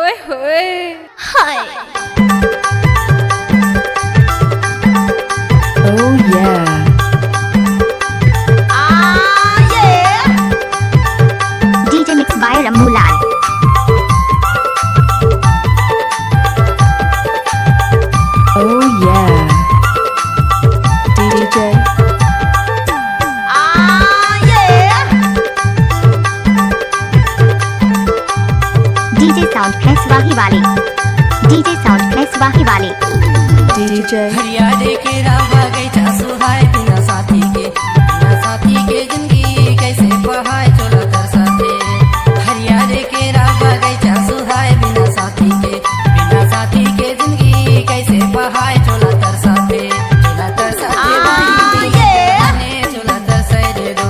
ओए होए हाय Oh yeah. DJ mixed by Rammu Lal. Oh yeah. DJ. DJ sound press वाही वाले. DJ sound press वाही वाले. DJ. Haryana के रावा गई चासु हाय बिना साथी के जिंदगी कैसे बहाय चोला तर साथे हरियाणा के रावा गई चासु हाय बिना साथी के जिंदगी कैसे बहाय चोला तर साथे भाई चोला तर सैरे दो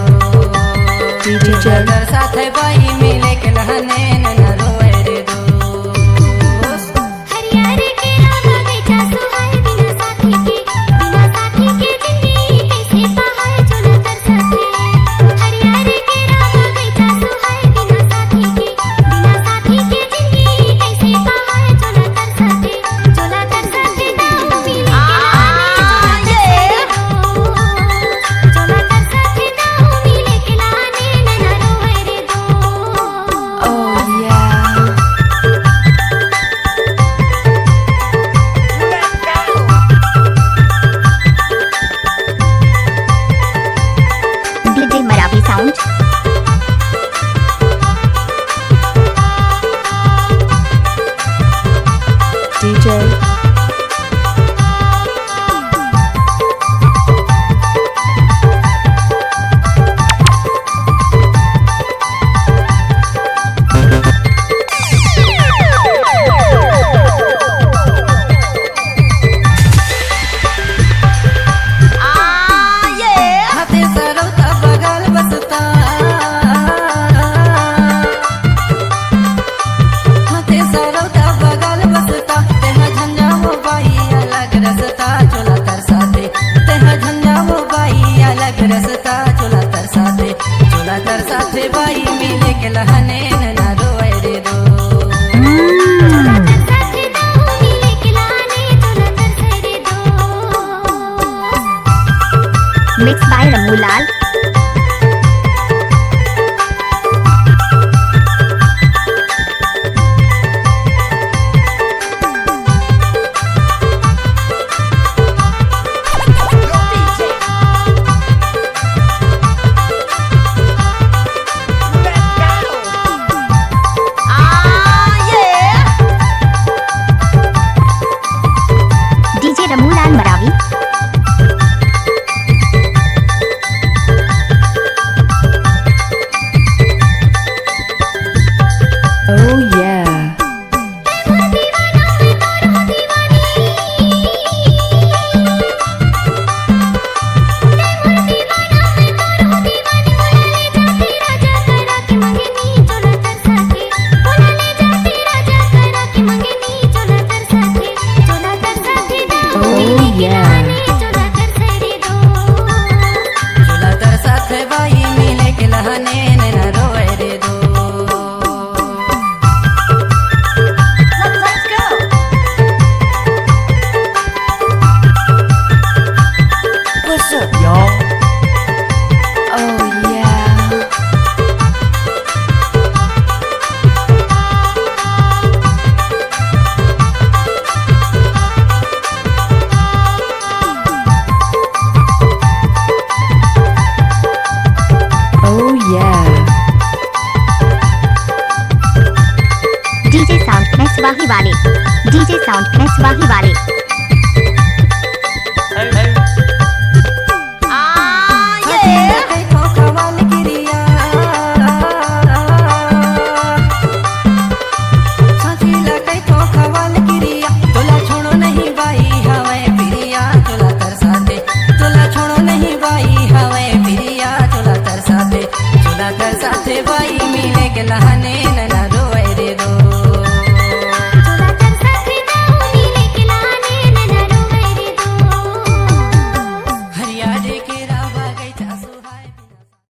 DJ. तर साथे भाई मिले के लहने न रोए रे दो हरियाणा के रावा गई चासु हाय बिना साथी के जिंदगी कैसे बहाय चोला तर साथे हरियाणा के रावा गई चासु हाय बिना साथी के जिंदगी कैसे बहाय चोला तर साथे दाऊ मिले के चोला तर साथे दाऊ मिले के लाने न रोए रे दो. Oh yeah. DJ Maravi sound. DJ. हाथे सरौता बगल बसता हाथे सरौता बगल बसता तेहा झंझा हो बाई अलग रसता चोला तर साथे तेहा झंझा हो बाई अलग रसता चोला तर साथे बाई मिले के लहने न रोए रे दो चोला तर साथे दाऊ मिले के लाने चोला तर सैरे दो. Mixed by Rammu Lal. DJ Rammu Lal Maravi. Oh yeah. Oh yeah. चोला तर साथे बाई मिले के लहने न रोए रे दो What's up, y'all? Oh yeah. Oh yeah. DJ sound press वाही वाले. DJ sound press वाही वाले. कई खोखा वाली गिरिया साथीला कई खोखा वाली गिरिया तोला छोड़ो नहीं बाई हवे पिरिया चोला तर साथे तोला छोड़ो नहीं बाई हवे पिरिया चोला तर साथे बाई मिले के लहने